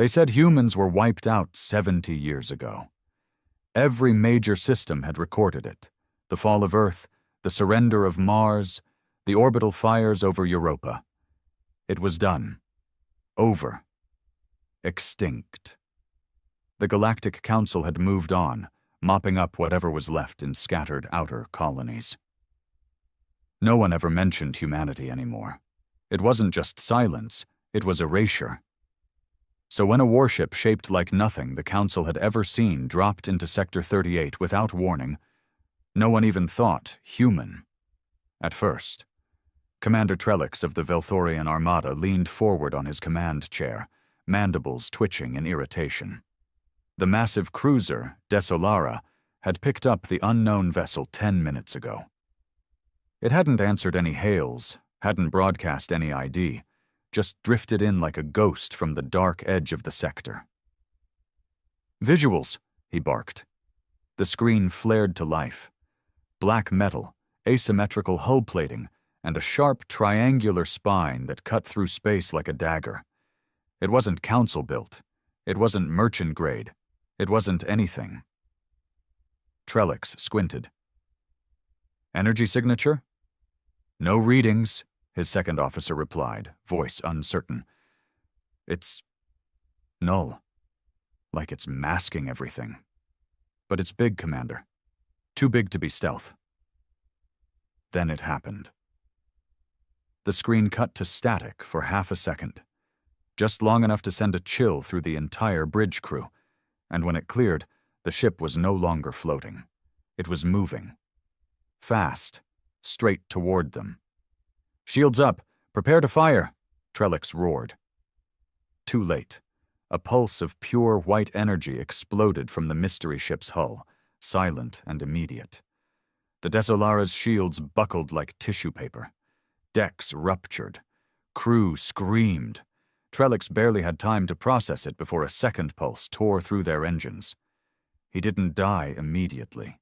They said humans were wiped out 70 years ago. Every major system had recorded it. The fall of Earth, the surrender of Mars, the orbital fires over Europa. It was done. Over. Extinct. The Galactic Council had moved on, mopping up whatever was left in scattered outer colonies. No one ever mentioned humanity anymore. It wasn't just silence, it was erasure. So when a warship shaped like nothing the Council had ever seen dropped into Sector 38 without warning, no one even thought human. At first. Commander Trellix of the Velthorian Armada leaned forward on his command chair, mandibles twitching in irritation. The massive cruiser, Desolara, had picked up the unknown vessel 10 minutes ago. It hadn't answered any hails, hadn't broadcast any ID, just drifted in like a ghost from the dark edge of the sector. "Visuals," he barked. The screen flared to life. Black metal, asymmetrical hull plating, and a sharp triangular spine that cut through space like a dagger. It wasn't Council-built. It wasn't merchant-grade. It wasn't anything. Trellix squinted. "Energy signature?" "No readings," his second officer replied, voice uncertain. "It's null. Like it's masking everything. But it's big, Commander. Too big to be stealth." Then it happened. The screen cut to static for half a second, just long enough to send a chill through the entire bridge crew, and when it cleared, the ship was no longer floating. It was moving. Fast, straight toward them. "Shields up! Prepare to fire!" Trellix roared. Too late. A pulse of pure white energy exploded from the mystery ship's hull, silent and immediate. The Desolara's shields buckled like tissue paper. Decks ruptured. Crew screamed. Trellix barely had time to process it before a second pulse tore through their engines. He didn't die immediately.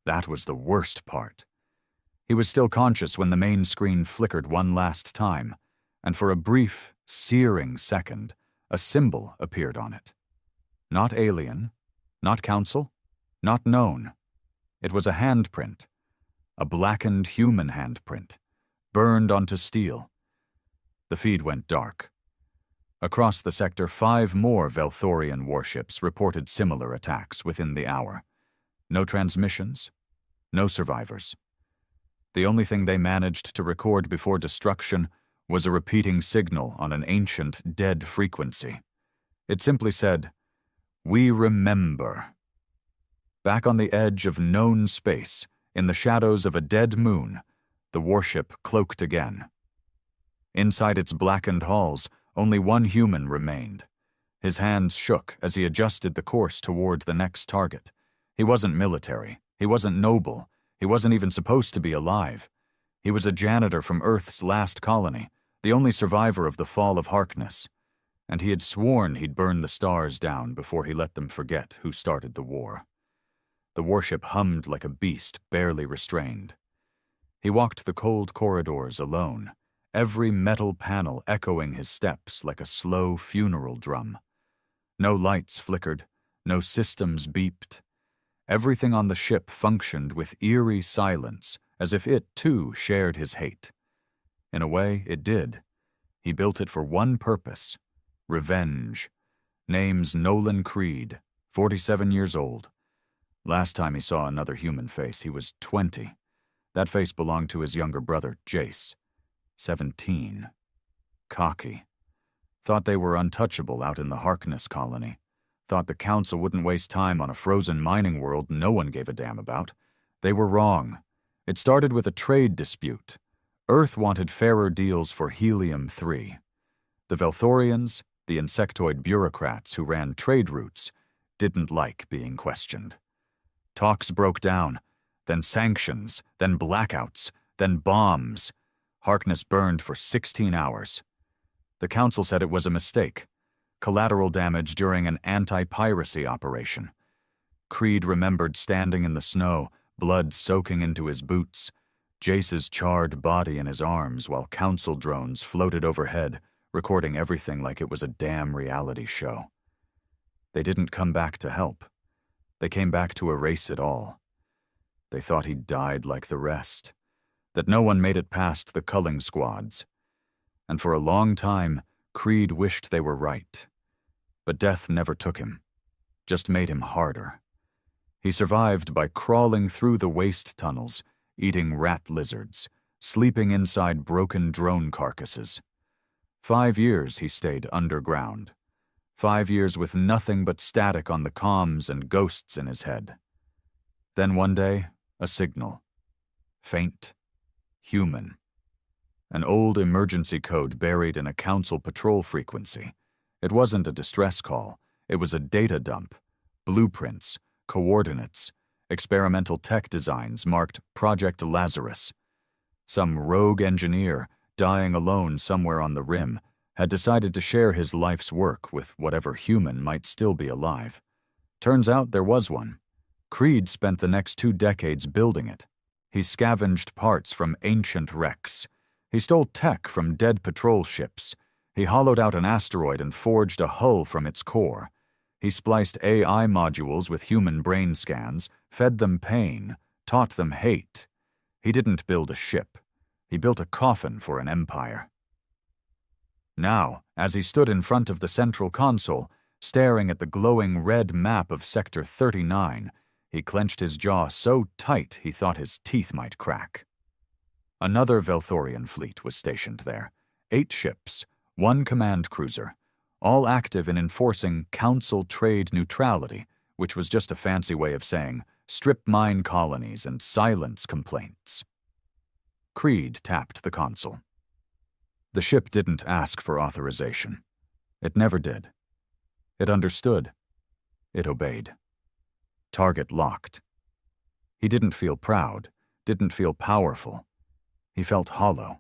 That was the worst part. He was still conscious when the main screen flickered one last time, and for a brief, searing second, a symbol appeared on it. Not alien, not Council, not known. It was a handprint. A blackened human handprint, burned onto steel. The feed went dark. Across the sector, 5 more Velthorian warships reported similar attacks within the hour. No transmissions, no survivors. The only thing they managed to record before destruction was a repeating signal on an ancient, dead frequency. It simply said, "We remember." Back on the edge of known space, in the shadows of a dead moon, the warship cloaked again. Inside its blackened halls, only one human remained. His hands shook as he adjusted the course toward the next target. He wasn't military. He wasn't noble. He wasn't even supposed to be alive. He was a janitor from Earth's last colony, the only survivor of the fall of Harkness. And he had sworn he'd burn the stars down before he let them forget who started the war. The warship hummed like a beast barely restrained. He walked the cold corridors alone, every metal panel echoing his steps like a slow funeral drum. No lights flickered, no systems beeped. Everything on the ship functioned with eerie silence, as if it, too, shared his hate. In a way, it did. He built it for one purpose: revenge. Name's Nolan Creed, 47 years old. Last time he saw another human face, he was 20. That face belonged to his younger brother, Jace. 17. Cocky. Thought they were untouchable out in the Harkness colony. Thought the Council wouldn't waste time on a frozen mining world no one gave a damn about. They were wrong. It started with a trade dispute. Earth wanted fairer deals for Helium-3. The Velthorians, the insectoid bureaucrats who ran trade routes, didn't like being questioned. Talks broke down, then sanctions, then blackouts, then bombs. Harkness burned for 16 hours. The Council said it was a mistake. Collateral damage during an anti-piracy operation. Creed remembered standing in the snow, blood soaking into his boots, Jace's charred body in his arms while Council drones floated overhead, recording everything like it was a damn reality show. They didn't come back to help. They came back to erase it all. They thought he'd died like the rest, that no one made it past the culling squads. And for a long time, Creed wished they were right. But death never took him, just made him harder. He survived by crawling through the waste tunnels, eating rat lizards, sleeping inside broken drone carcasses. 5 years he stayed underground. 5 years with nothing but static on the comms and ghosts in his head. Then one day, a signal. Faint. Human. An old emergency code buried in a council patrol frequency. It wasn't a distress call. It was a data dump. Blueprints, coordinates, experimental tech designs marked Project Lazarus. Some rogue engineer, dying alone somewhere on the rim, had decided to share his life's work with whatever human might still be alive. Turns out there was one. Creed spent the next 2 decades building it. He scavenged parts from ancient wrecks. He stole tech from dead patrol ships. He hollowed out an asteroid and forged a hull from its core. He spliced AI modules with human brain scans, fed them pain, taught them hate. He didn't build a ship. He built a coffin for an empire. Now, as he stood in front of the central console, staring at the glowing red map of Sector 39, he clenched his jaw so tight he thought his teeth might crack. Another Velthorian fleet was stationed there. 8 ships, 1 command cruiser, all active in enforcing council trade neutrality, which was just a fancy way of saying strip mine colonies and silence complaints. Creed tapped the console. The ship didn't ask for authorization. It never did. It understood. It obeyed. Target locked. He didn't feel proud, didn't feel powerful. He felt hollow.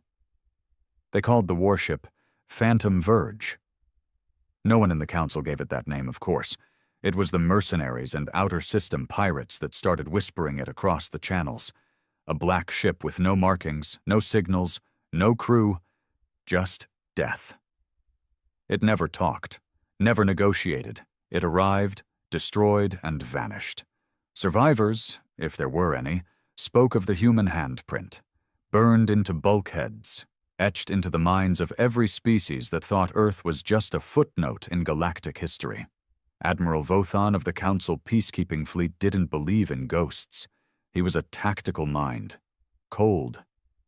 They called the warship Phantom Verge. No one in the council gave it that name, of course. It was the mercenaries and outer system pirates that started whispering it across the channels. A black ship with no markings, no signals, no crew, just death. It never talked, never negotiated. It arrived, destroyed, and vanished. Survivors, if there were any, spoke of the human handprint, burned into bulkheads, etched into the minds of every species that thought Earth was just a footnote in galactic history. Admiral Vothan of the Council peacekeeping fleet didn't believe in ghosts. He was a tactical mind, cold,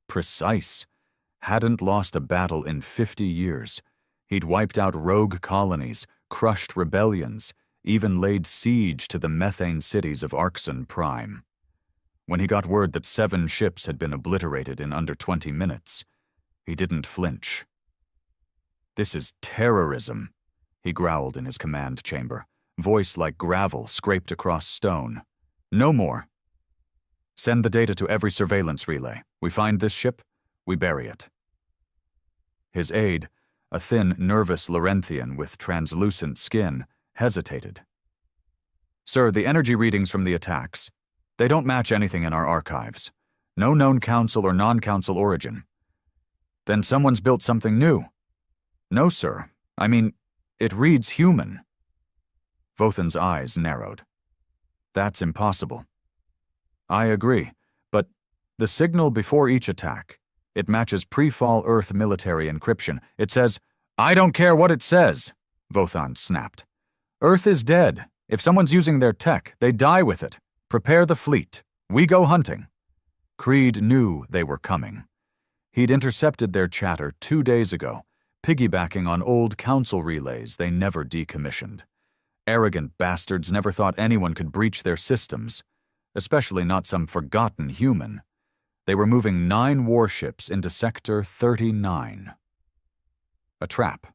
precise, hadn't lost a battle in 50 years. He'd wiped out rogue colonies, crushed rebellions, even laid siege to the methane cities of Arxon Prime. When he got word that 7 ships had been obliterated in under 20 minutes, he didn't flinch. "This is terrorism," he growled in his command chamber, voice like gravel scraped across stone. "No more. Send the data to every surveillance relay. We find this ship, we bury it." His aide, a thin, nervous Laurentian with translucent skin, hesitated. "Sir, the energy readings from the attacks, they don't match anything in our archives. No known council or non-council origin." "Then someone's built something new." "No, sir. I mean, it reads human." Vothan's eyes narrowed. "That's impossible." "I agree, but the signal before each attack, it matches pre-fall Earth military encryption. It says, 'I don't care what it says,'" Vothan snapped. "Earth is dead. If someone's using their tech, they die with it. Prepare the fleet. We go hunting." Creed knew they were coming. He'd intercepted their chatter 2 days ago, piggybacking on old council relays they never decommissioned. Arrogant bastards never thought anyone could breach their systems, especially not some forgotten human. They were moving 9 warships into Sector 39. A trap.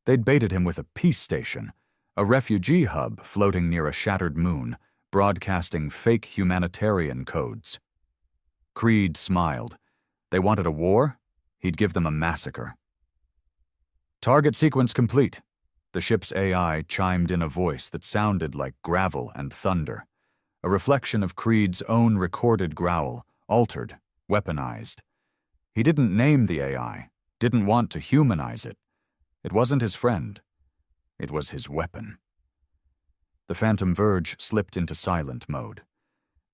They'd baited him with a peace station, a refugee hub floating near a shattered moon, broadcasting fake humanitarian codes. Creed smiled. They wanted a war? He'd give them a massacre. "Target sequence complete." The ship's AI chimed in a voice that sounded like gravel and thunder, a reflection of Creed's own recorded growl, altered, weaponized. He didn't name the AI, didn't want to humanize it. It wasn't his friend. It was his weapon. The Phantom Verge slipped into silent mode.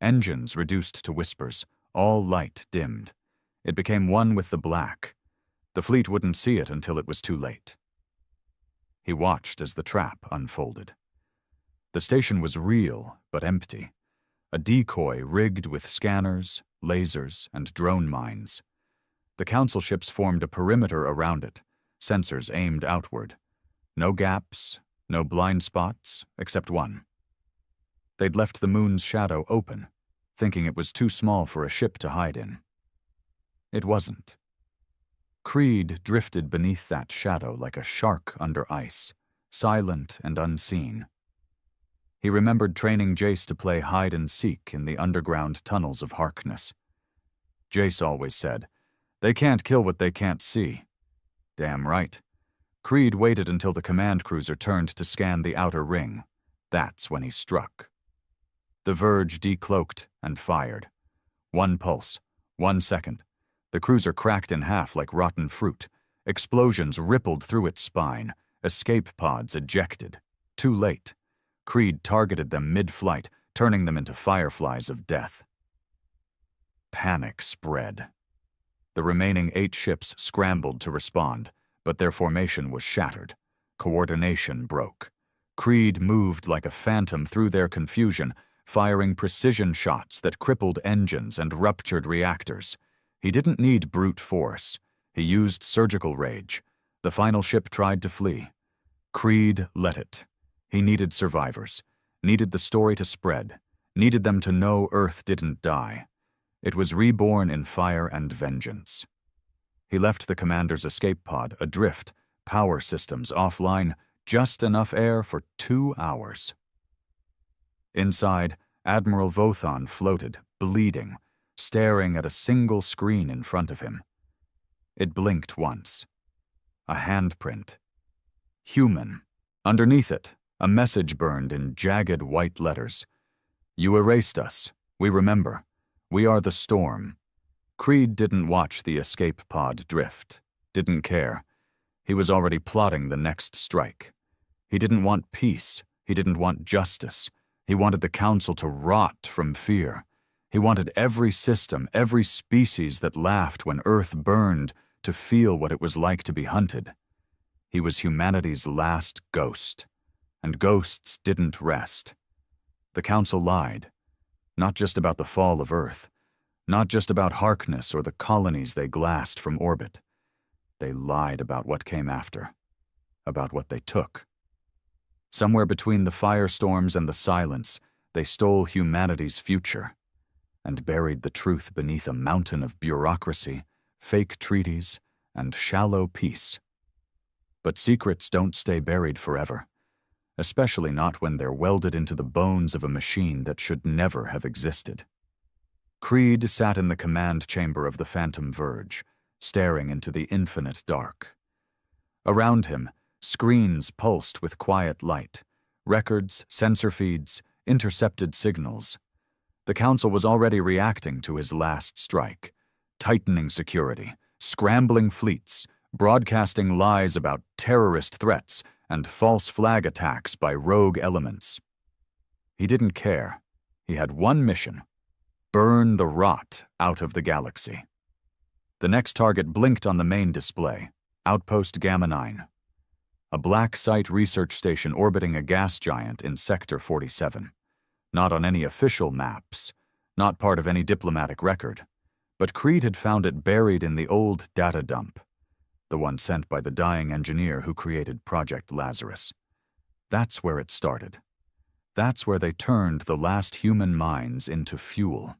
Engines reduced to whispers, all light dimmed. It became one with the black. The fleet wouldn't see it until it was too late. He watched as the trap unfolded. The station was real, but empty. A decoy rigged with scanners, lasers, and drone mines. The council ships formed a perimeter around it, sensors aimed outward. No gaps, no blind spots, except one. They'd left the moon's shadow open, thinking it was too small for a ship to hide in. It wasn't. Creed drifted beneath that shadow like a shark under ice, silent and unseen. He remembered training Jace to play hide-and-seek in the underground tunnels of Harkness. Jace always said, "They can't kill what they can't see." Damn right. Creed waited until the command cruiser turned to scan the outer ring. That's when he struck. The Verge decloaked and fired. One pulse, 1 second. The cruiser cracked in half like rotten fruit. Explosions rippled through its spine. Escape pods ejected. Too late. Creed targeted them mid-flight, turning them into fireflies of death. Panic spread. The remaining 8 ships scrambled to respond, but their formation was shattered. Coordination broke. Creed moved like a phantom through their confusion, firing precision shots that crippled engines and ruptured reactors. He didn't need brute force. He used surgical rage. The final ship tried to flee. Creed let it. He needed survivors, needed the story to spread, needed them to know Earth didn't die. It was reborn in fire and vengeance. He left the commander's escape pod adrift, power systems offline, just enough air for 2 hours. Inside, Admiral Vothon floated, bleeding, staring at a single screen in front of him. It blinked once. A handprint. Human. Underneath it, a message burned in jagged white letters. "You erased us. We remember. We are the storm." Creed didn't watch the escape pod drift. Didn't care. He was already plotting the next strike. He didn't want peace. He didn't want justice. He wanted the council to rot from fear. He wanted every system, every species that laughed when Earth burned to feel what it was like to be hunted. He was humanity's last ghost. And ghosts didn't rest. The council lied. Not just about the fall of Earth. Not just about Harkness or the colonies they glassed from orbit. They lied about what came after. About what they took. Somewhere between the firestorms and the silence, they stole humanity's future. And buried the truth beneath a mountain of bureaucracy, fake treaties, and shallow peace. But secrets don't stay buried forever. Especially not when they're welded into the bones of a machine that should never have existed. Creed sat in the command chamber of the Phantom Verge, staring into the infinite dark. Around him, screens pulsed with quiet light, records, sensor feeds, intercepted signals. The council was already reacting to his last strike, tightening security, scrambling fleets, broadcasting lies about terrorist threats, and false flag attacks by rogue elements. He didn't care. He had one mission: burn the rot out of the galaxy. The next target blinked on the main display, Outpost Gamma 9. A black site research station orbiting a gas giant in Sector 47. Not on any official maps, not part of any diplomatic record, but Creed had found it buried in the old data dump. The one sent by the dying engineer who created Project Lazarus. That's where it started. That's where they turned the last human minds into fuel.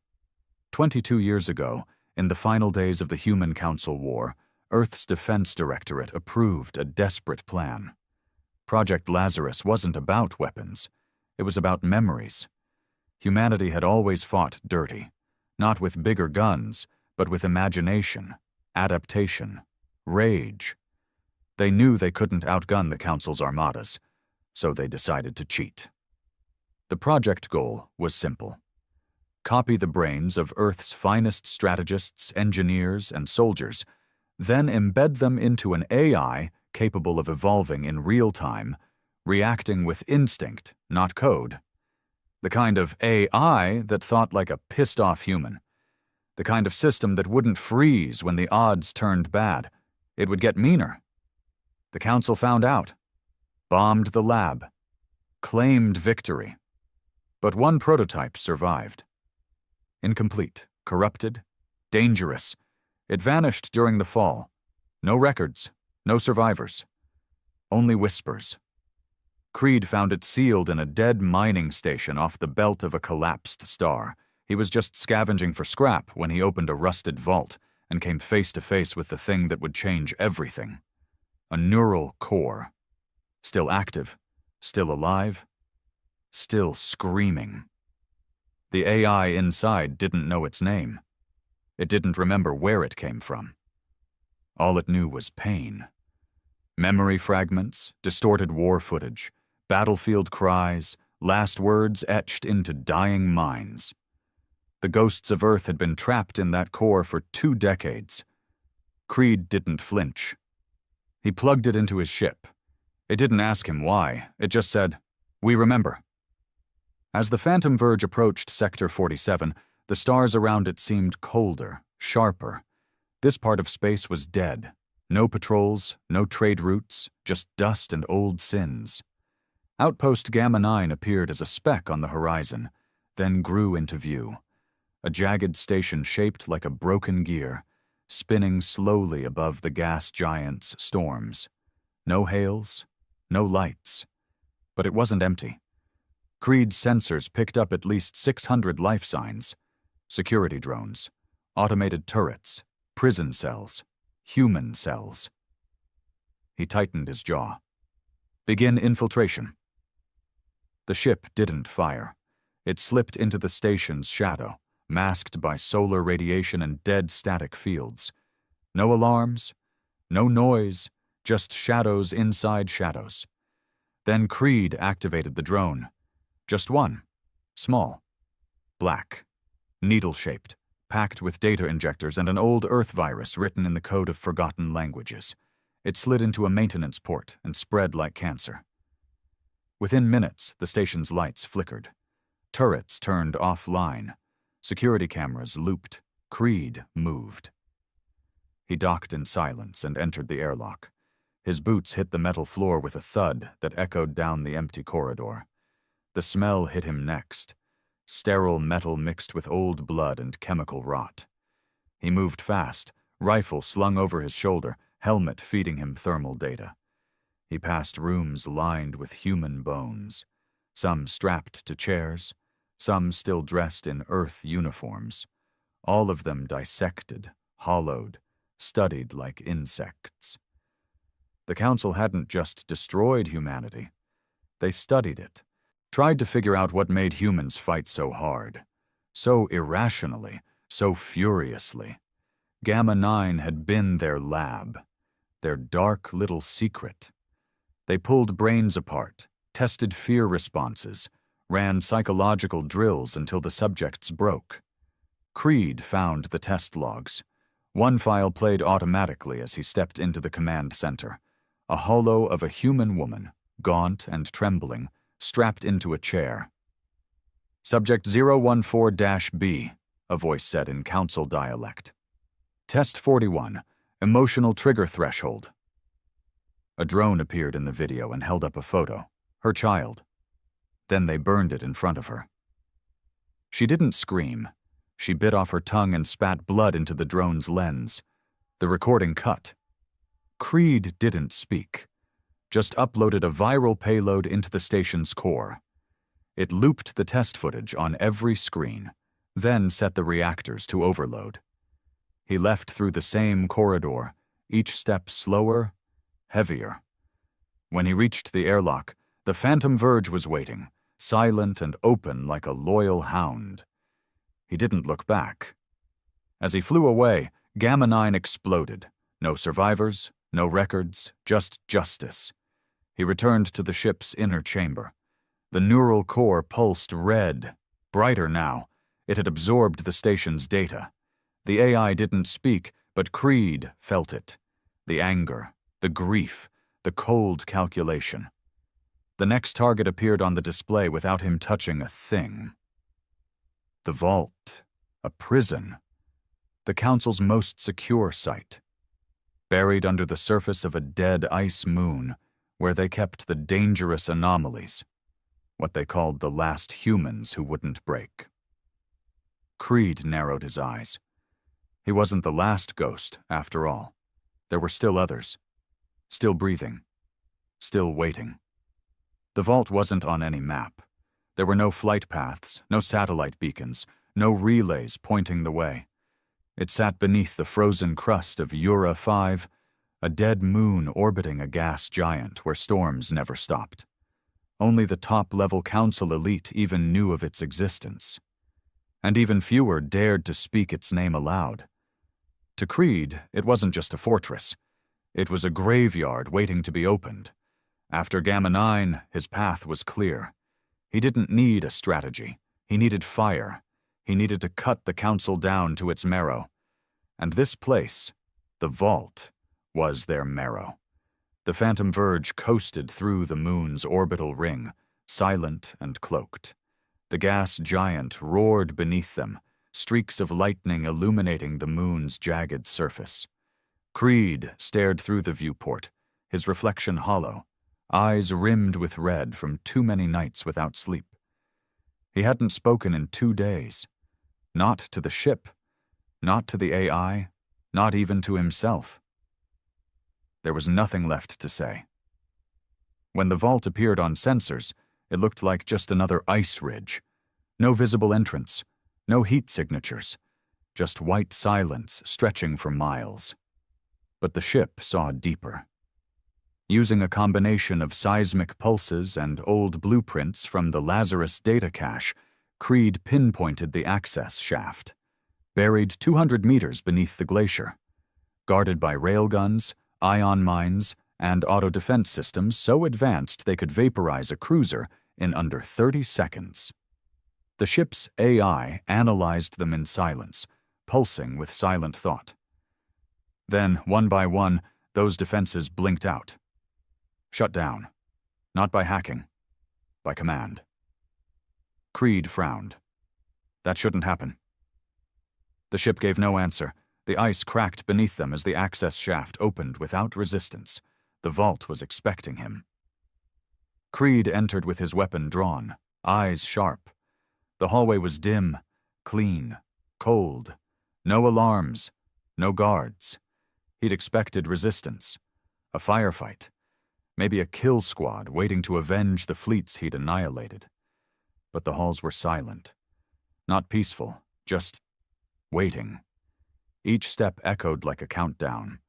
22 years ago, in the final days of the Human Council War, Earth's Defense Directorate approved a desperate plan. Project Lazarus wasn't about weapons. It was about memories. Humanity had always fought dirty, not with bigger guns, but with imagination, adaptation, rage. They knew they couldn't outgun the Council's armadas, so they decided to cheat. The project goal was simple. Copy the brains of Earth's finest strategists, engineers, and soldiers, then embed them into an AI capable of evolving in real time, reacting with instinct, not code. The kind of AI that thought like a pissed-off human. The kind of system that wouldn't freeze when the odds turned bad. It would get meaner. The council found out, bombed the lab, claimed victory. But one prototype survived. Incomplete, corrupted, dangerous. It vanished during the fall. No records, no survivors. Only whispers. Creed found it sealed in a dead mining station off the belt of a collapsed star. He was just scavenging for scrap when he opened a rusted vault and came face to face with the thing that would change everything. A neural core. Still active, still alive, still screaming. The AI inside didn't know its name. It didn't remember where it came from. All it knew was pain. Memory fragments, distorted war footage, battlefield cries, last words etched into dying minds. The ghosts of Earth had been trapped in that core for 2 decades. Creed didn't flinch. He plugged it into his ship. It didn't ask him why. It just said, "We remember." As the Phantom Verge approached Sector 47, the stars around it seemed colder, sharper. This part of space was dead. No patrols, no trade routes, just dust and old sins. Outpost Gamma 9 appeared as a speck on the horizon, then grew into view. A jagged station shaped like a broken gear, spinning slowly above the gas giant's storms. No hails, no lights. But it wasn't empty. Creed's sensors picked up at least 600 life signs. Security drones, automated turrets, prison cells, human cells. He tightened his jaw. Begin infiltration. The ship didn't fire. It slipped into the station's shadow, masked by solar radiation and dead static fields. No alarms, no noise, just shadows inside shadows. Then Creed activated the drone. Just one. Small. Black. Needle-shaped, packed with data injectors and an old Earth virus written in the code of forgotten languages. It slid into a maintenance port and spread like cancer. Within minutes, the station's lights flickered. Turrets turned offline. Security cameras looped. Creed moved. He docked in silence and entered the airlock. His boots hit the metal floor with a thud that echoed down the empty corridor. The smell hit him next. Sterile metal mixed with old blood and chemical rot. He moved fast, rifle slung over his shoulder, helmet feeding him thermal data. He passed rooms lined with human bones, some strapped to chairs, some still dressed in Earth uniforms, all of them dissected, hollowed, studied like insects. The Council hadn't just destroyed humanity. They studied it, tried to figure out what made humans fight so hard, so irrationally, so furiously. Gamma 9 had been their lab, their dark little secret. They pulled brains apart, tested fear responses, ran psychological drills until the subjects broke. Creed found the test logs. One file played automatically as he stepped into the command center. A holo of a human woman, gaunt and trembling, strapped into a chair. Subject 014-B, a voice said in council dialect. Test 41, emotional trigger threshold. A drone appeared in the video and held up a photo, her child. Then they burned it in front of her. She didn't scream. She bit off her tongue and spat blood into the drone's lens. The recording cut. Creed didn't speak, just uploaded a viral payload into the station's core. It looped the test footage on every screen, then set the reactors to overload. He left through the same corridor, each step slower, heavier. When he reached the airlock, the Phantom Verge was waiting, silent and open like a loyal hound. He didn't look back. As he flew away, Gamma 9 exploded. No survivors, no records, just justice. He returned to the ship's inner chamber. The neural core pulsed red, brighter now. It had absorbed the station's data. The AI didn't speak, but Creed felt it. The anger, the grief, the cold calculation. The next target appeared on the display without him touching a thing. The vault, a prison, the Council's most secure site, buried under the surface of a dead ice moon where they kept the dangerous anomalies, what they called the last humans who wouldn't break. Creed narrowed his eyes. He wasn't the last ghost, after all. There were still others, still breathing, still waiting. The vault wasn't on any map. There were no flight paths, no satellite beacons, no relays pointing the way. It sat beneath the frozen crust of Ura 5, a dead moon orbiting a gas giant where storms never stopped. Only the top-level council elite even knew of its existence. And even fewer dared to speak its name aloud. To Creed, it wasn't just a fortress. It was a graveyard waiting to be opened. After Gamma 9, his path was clear. He didn't need a strategy. He needed fire. He needed to cut the council down to its marrow. And this place, the vault, was their marrow. The Phantom Verge coasted through the moon's orbital ring, silent and cloaked. The gas giant roared beneath them, streaks of lightning illuminating the moon's jagged surface. Creed stared through the viewport, his reflection hollow, eyes rimmed with red from too many nights without sleep. He hadn't spoken in 2 days. Not to the ship, not to the AI, not even to himself. There was nothing left to say. When the vault appeared on sensors, it looked like just another ice ridge. No visible entrance, no heat signatures, just white silence stretching for miles. But the ship saw deeper. Using a combination of seismic pulses and old blueprints from the Lazarus data cache, Creed pinpointed the access shaft, buried 200 meters beneath the glacier, guarded by railguns, ion mines, and auto-defense systems so advanced they could vaporize a cruiser in under 30 seconds. The ship's AI analyzed them in silence, pulsing with silent thought. Then, one by one, those defenses blinked out. Shut down. Not by hacking. By command. Creed frowned. That shouldn't happen. The ship gave no answer. The ice cracked beneath them as the access shaft opened without resistance. The vault was expecting him. Creed entered with his weapon drawn, eyes sharp. The hallway was dim, clean, cold. No alarms, no guards. He'd expected resistance. A firefight. Maybe a kill squad waiting to avenge the fleets he'd annihilated. But the halls were silent. Not peaceful, just waiting. Each step echoed like a countdown.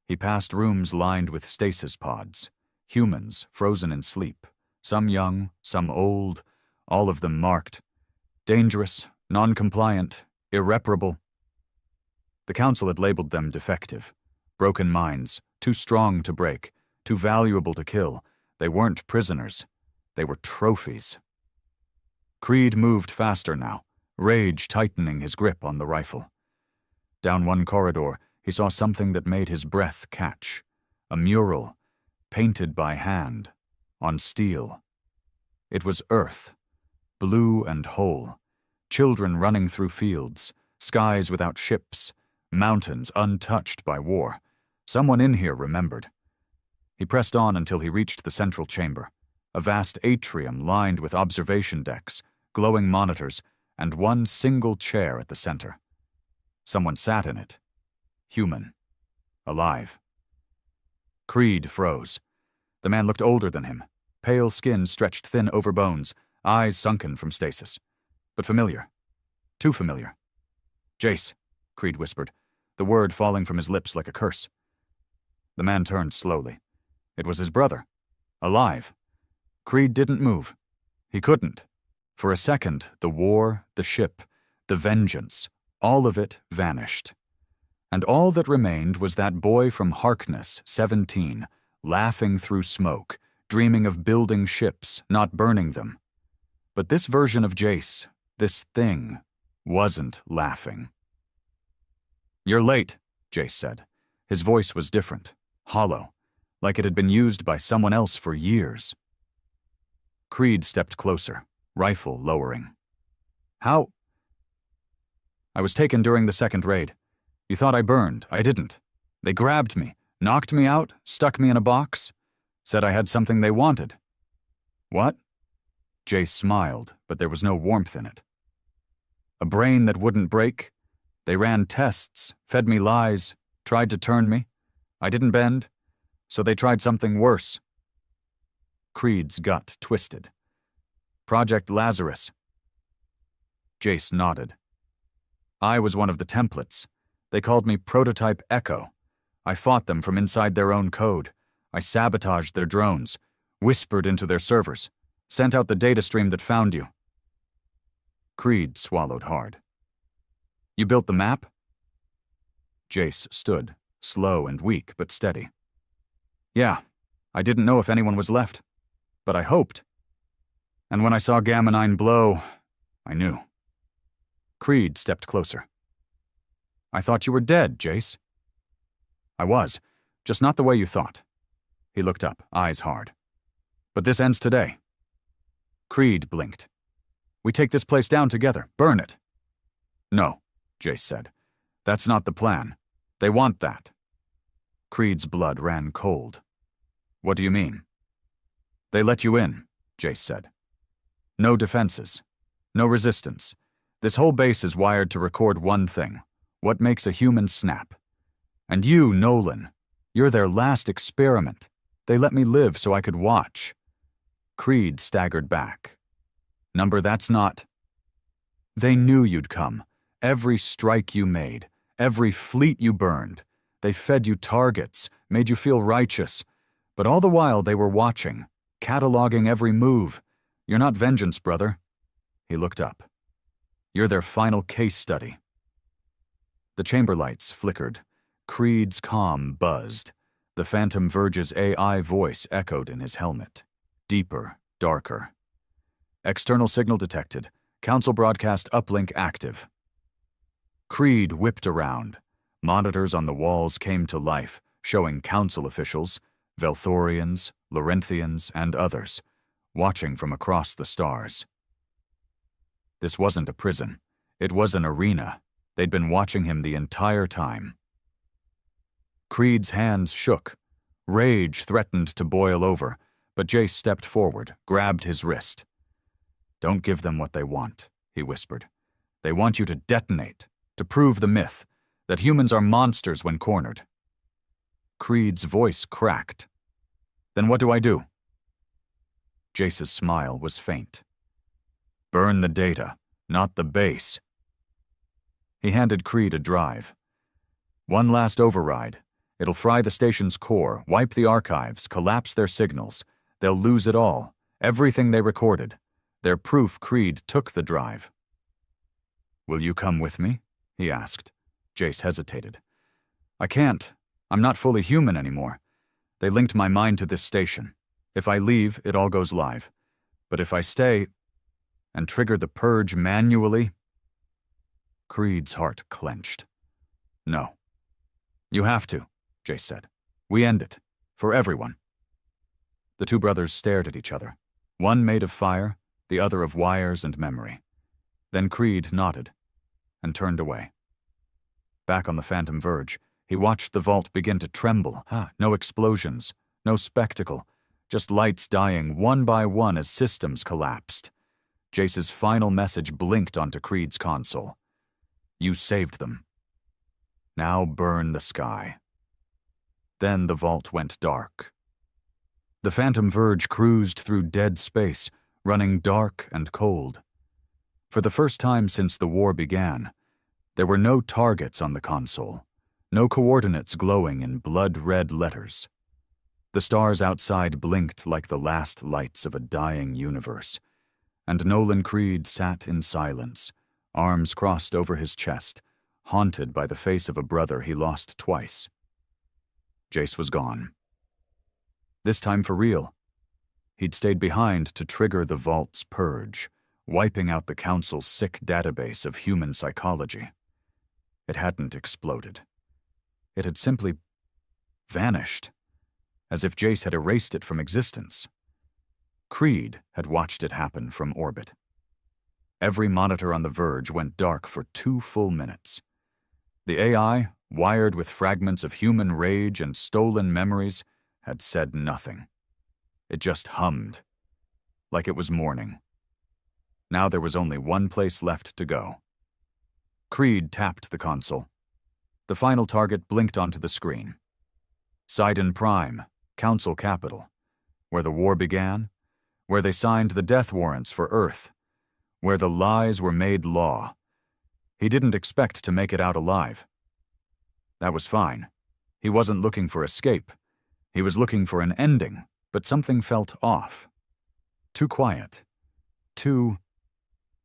He passed rooms lined with stasis pods, humans frozen in sleep, some young, some old, all of them marked. Dangerous, non-compliant, irreparable. The council had labeled them defective, broken minds, too strong to break, too valuable to kill. They weren't prisoners. They were trophies. Creed moved faster now, rage tightening his grip on the rifle. Down one corridor, he saw something that made his breath catch. A mural, painted by hand, on steel. It was Earth, blue and whole. Children running through fields, skies without ships, mountains untouched by war. Someone in here remembered. He pressed on until he reached the central chamber, a vast atrium lined with observation decks, glowing monitors, and one single chair at the center. Someone sat in it. Human. Alive. Creed froze. The man looked older than him, pale skin stretched thin over bones, eyes sunken from stasis. But familiar. Too familiar. Jace, Creed whispered, the word falling from his lips like a curse. The man turned slowly. It was his brother. Alive. Creed didn't move. He couldn't. For a second, the war, the ship, the vengeance, all of it vanished. And all that remained was that boy from Harkness, 17, laughing through smoke, dreaming of building ships, not burning them. But this version of Jace, this thing, wasn't laughing. "You're late," Jace said. His voice was different, hollow, like it had been used by someone else for years. Creed stepped closer, rifle lowering. How? I was taken during the second raid. You thought I burned. I didn't. They grabbed me, knocked me out, stuck me in a box, said I had something they wanted. What? Jace smiled, but there was no warmth in it. A brain that wouldn't break? They ran tests, fed me lies, tried to turn me. I didn't bend, so they tried something worse. Creed's gut twisted. Project Lazarus. Jace nodded. I was one of the templates. They called me Prototype Echo. I fought them from inside their own code. I sabotaged their drones, whispered into their servers, sent out the data stream that found you. Creed swallowed hard. You built the map? Jace stood, slow and weak but steady. Yeah, I didn't know if anyone was left, but I hoped. And when I saw Gamma 9 blow, I knew. Creed stepped closer. I thought you were dead, Jace. I was, just not the way you thought. He looked up, eyes hard. But this ends today. Creed blinked. We take this place down together, burn it. No, Jace said. That's not the plan. They want that. Creed's blood ran cold. What do you mean? They let you in, Jace said. No defenses. No resistance. This whole base is wired to record one thing. What makes a human snap? And you, Nolan, you're their last experiment. They let me live so I could watch. Creed staggered back. Number, that's not. They knew you'd come. Every strike you made, every fleet you burned. They fed you targets, made you feel righteous. But all the while they were watching, cataloging every move. You're not vengeance, brother. He looked up. You're their final case study. The chamber lights flickered. Creed's comm buzzed. The Phantom Verge's AI voice echoed in his helmet. Deeper, darker. External signal detected. Council broadcast uplink active. Creed whipped around. Monitors on the walls came to life, showing council officials, Velthorians, Lorenthians, and others, watching from across the stars. This wasn't a prison. It was an arena. They'd been watching him the entire time. Creed's hands shook. Rage threatened to boil over, but Jace stepped forward, grabbed his wrist. Don't give them what they want, he whispered. They want you to detonate, to prove the myth, that humans are monsters when cornered. Creed's voice cracked. Then what do I do? Jace's smile was faint. Burn the data, not the base. He handed Creed a drive. One last override. It'll fry the station's core, wipe the archives, collapse their signals. They'll lose it all, everything they recorded. Their proof Creed took the drive. Will you come with me? He asked. Jace hesitated. I can't. I'm not fully human anymore. They linked my mind to this station. If I leave, it all goes live. But if I stay and trigger the purge manually... Creed's heart clenched. No. You have to, Jace said. We end it. For everyone. The two brothers stared at each other. One made of fire, the other of wires and memory. Then Creed nodded and turned away. Back on the Phantom Verge, he watched the vault begin to tremble. No explosions, no spectacle, just lights dying one by one as systems collapsed. Jace's final message blinked onto Creed's console. You saved them. Now burn the sky. Then the vault went dark. The Phantom Verge cruised through dead space, running dark and cold. For the first time since the war began, there were no targets on the console, no coordinates glowing in blood-red letters. The stars outside blinked like the last lights of a dying universe, and Nolan Creed sat in silence, arms crossed over his chest, haunted by the face of a brother he lost twice. Jace was gone. This time for real. He'd stayed behind to trigger the vault's purge, wiping out the Council's sick database of human psychology. It hadn't exploded. It had simply vanished, as if Jace had erased it from existence. Creed had watched it happen from orbit. Every monitor on the verge went dark for 2 full minutes. The AI, wired with fragments of human rage and stolen memories, had said nothing. It just hummed, like it was morning. Now there was only one place left to go. Creed tapped the console. The final target blinked onto the screen. Sidon Prime, Council Capital, where the war began, where they signed the death warrants for Earth, where the lies were made law. He didn't expect to make it out alive. That was fine. He wasn't looking for escape. He was looking for an ending, but something felt off. Too quiet. Too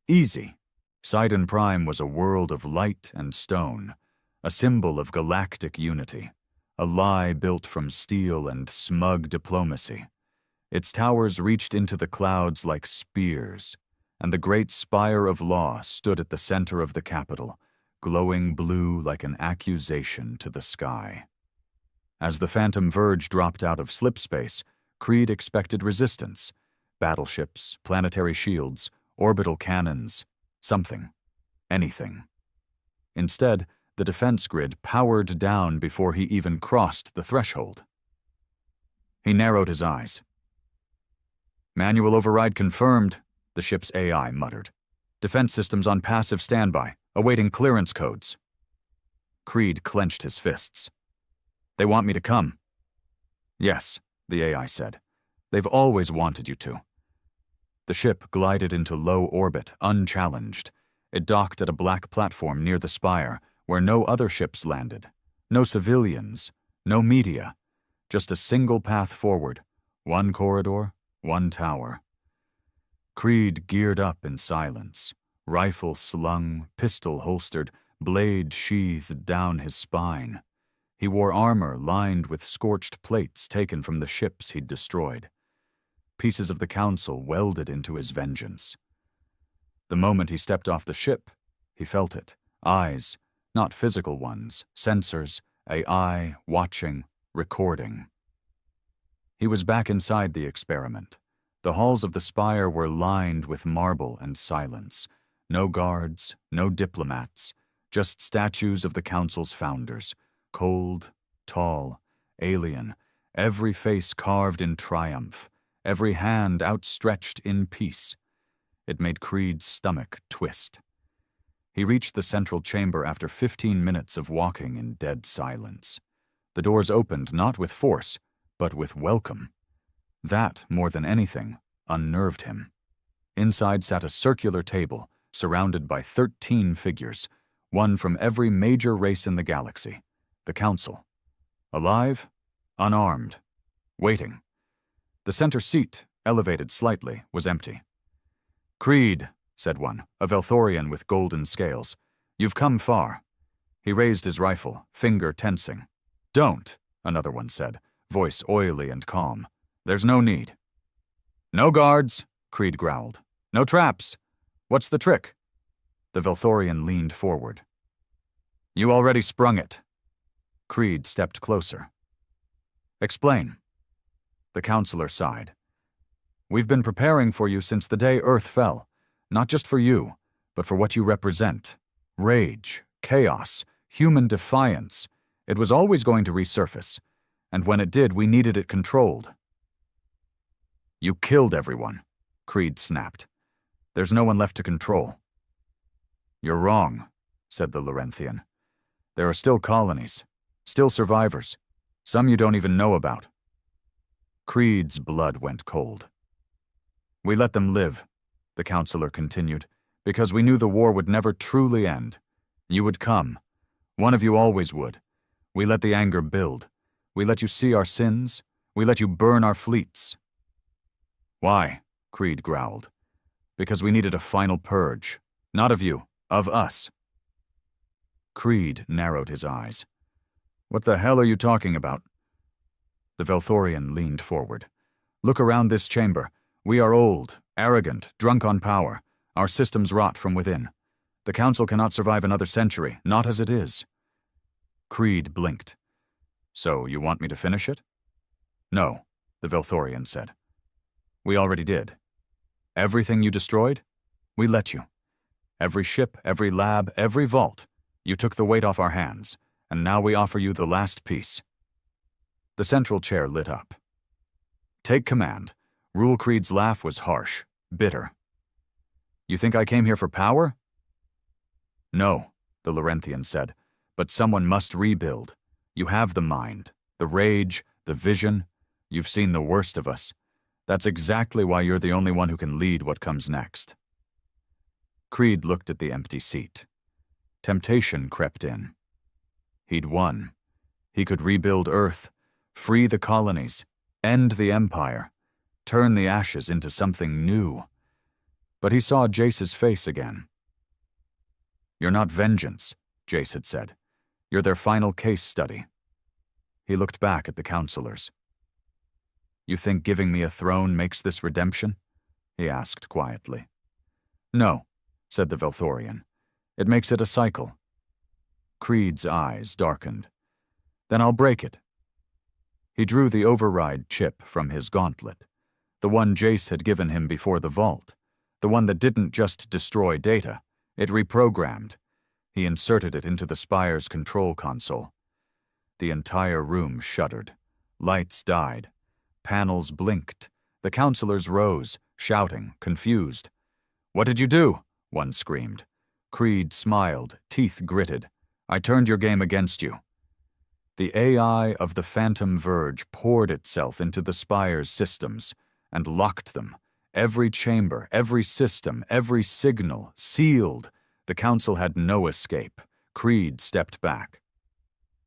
easy. Sidon Prime was a world of light and stone, a symbol of galactic unity, a lie built from steel and smug diplomacy. Its towers reached into the clouds like spears, and the great spire of law stood at the center of the capital, glowing blue like an accusation to the sky. As the Phantom Verge dropped out of slipspace, Creed expected resistance, battleships, planetary shields, orbital cannons, something, anything. Instead, the defense grid powered down before he even crossed the threshold. He narrowed his eyes. "Manual override confirmed," the ship's AI muttered. "Defense systems on passive standby, awaiting clearance codes." Creed clenched his fists. "They want me to come." "Yes," the AI said. "They've always wanted you to." The ship glided into low orbit, unchallenged. It docked at a black platform near the spire, where no other ships landed. No civilians, no media, just a single path forward, one corridor, one tower. Creed geared up in silence, rifle slung, pistol holstered, blade sheathed down his spine. He wore armor lined with scorched plates taken from the ships he'd destroyed. Pieces of the Council welded into his vengeance. The moment he stepped off the ship, he felt it. Eyes, not physical ones, sensors, AI, watching, recording. He was back inside the experiment. The halls of the spire were lined with marble and silence. No guards, no diplomats, just statues of the Council's founders, cold, tall, alien, every face carved in triumph, every hand outstretched in peace. It made Creed's stomach twist. He reached the central chamber after 15 minutes of walking in dead silence. The doors opened not with force, but with welcome. That, more than anything, unnerved him. Inside sat a circular table, surrounded by 13 figures, one from every major race in the galaxy. The Council. Alive, unarmed, waiting. The center seat, elevated slightly, was empty. "Creed," said one, a Velthorian with golden scales. "You've come far." He raised his rifle, finger tensing. "Don't," another one said, voice oily and calm. "There's no need." "No guards," Creed growled. "No traps. What's the trick?" The Velthorian leaned forward. "You already sprung it." Creed stepped closer. "Explain." The counselor sighed. "We've been preparing for you since the day Earth fell. Not just for you, but for what you represent. Rage, chaos, human defiance. It was always going to resurface. And when it did, we needed it controlled." "You killed everyone," Creed snapped. "There's no one left to control." "You're wrong," said the Lorenthian. "There are still colonies, still survivors, some you don't even know about." Creed's blood went cold. "We let them live," the counselor continued, "because we knew the war would never truly end. You would come. One of you always would. We let the anger build. We let you see our sins. We let you burn our fleets." "Why?" Creed growled. "Because we needed a final purge. Not of you, of us." Creed narrowed his eyes. "What the hell are you talking about?" The Velthorian leaned forward. "Look around this chamber. We are old, arrogant, drunk on power. Our systems rot from within. The Council cannot survive another century, not as it is." Creed blinked. "So you want me to finish it?" "No," the Velthorian said. We already did. Everything you destroyed? We let you. Every ship, every lab, every vault. You took the weight off our hands, and now we offer you the last piece. The central chair lit up. Take command. Rule Creed's laugh was harsh, bitter. You think I came here for power? No, the Laurenthian said, but someone must rebuild. You have the mind, the rage, the vision. You've seen the worst of us. That's exactly why you're the only one who can lead what comes next. Creed looked at the empty seat. Temptation crept in. He'd won. He could rebuild Earth, free the colonies, end the Empire, turn the ashes into something new. But he saw Jace's face again. You're not vengeance, Jace had said. You're their final case study. He looked back at the counselors. You think giving me a throne makes this redemption? He asked quietly. No, said the Velthorian. It makes it a cycle. Creed's eyes darkened. Then I'll break it. He drew the override chip from his gauntlet, the one Jace had given him before the vault, the one that didn't just destroy data, it reprogrammed. He inserted it into the Spire's control console. The entire room shuddered. Lights died. Panels blinked. The counselors rose, shouting, confused. What did you do? One screamed. Creed smiled, teeth gritted. I turned your game against you. The AI of the Phantom Verge poured itself into the Spire's systems and locked them. Every chamber, every system, every signal, sealed. The Council had no escape. Creed stepped back.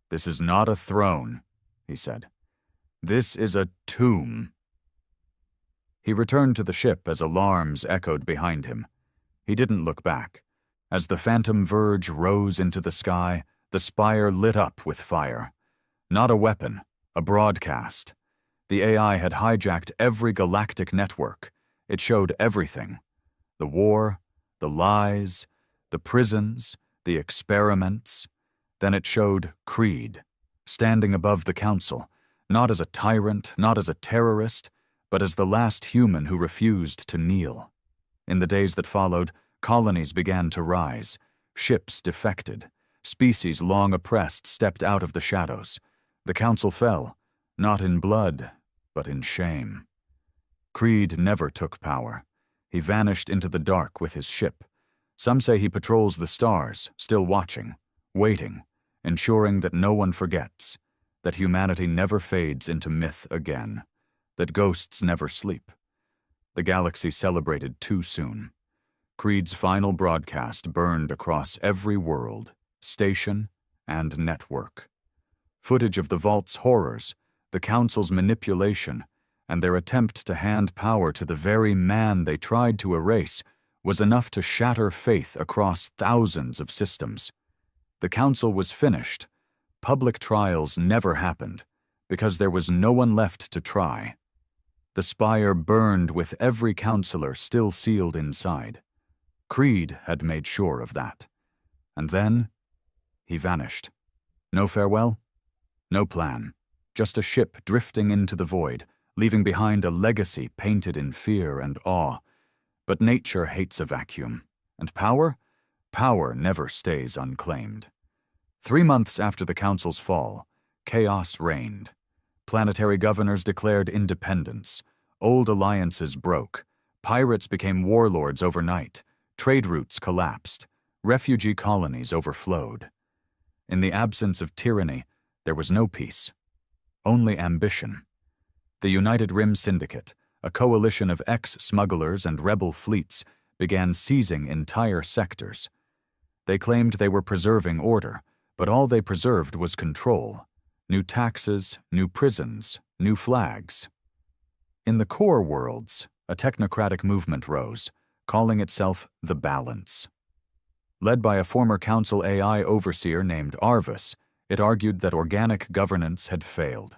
This is not a throne, he said. This is a tomb. He returned to the ship as alarms echoed behind him. He didn't look back. As the Phantom Verge rose into the sky, the Spire lit up with fire. Not a weapon, a broadcast. The AI had hijacked every galactic network. It showed everything. The war, the lies, the prisons, the experiments. Then it showed Creed, standing above the Council, not as a tyrant, not as a terrorist, but as the last human who refused to kneel. In the days that followed, colonies began to rise. Ships defected. Species long oppressed stepped out of the shadows. The Council fell, not in blood, but in shame. Creed never took power. He vanished into the dark with his ship. Some say he patrols the stars, still watching, waiting, ensuring that no one forgets, that humanity never fades into myth again, that ghosts never sleep. The galaxy celebrated too soon. Creed's final broadcast burned across every world, station, and network. Footage of the Vault's horrors, the Council's manipulation, and their attempt to hand power to the very man they tried to erase was enough to shatter faith across thousands of systems. The Council was finished. Public trials never happened, because there was no one left to try. The Spire burned with every counselor still sealed inside. Creed had made sure of that. And then, he vanished. No farewell? No plan. Just a ship drifting into the void, leaving behind a legacy painted in fear and awe. But nature hates a vacuum. And power? Power never stays unclaimed. 3 months after the Council's fall, chaos reigned. Planetary governors declared independence. Old alliances broke. Pirates became warlords overnight. Trade routes collapsed. Refugee colonies overflowed. In the absence of tyranny, there was no peace. Only ambition. The United Rim Syndicate, a coalition of ex-smugglers and rebel fleets, began seizing entire sectors. They claimed they were preserving order, but all they preserved was control. New taxes, new prisons, new flags. In the core worlds, a technocratic movement rose, calling itself the Balance. Led by a former Council AI overseer named Arvis, it argued that organic governance had failed.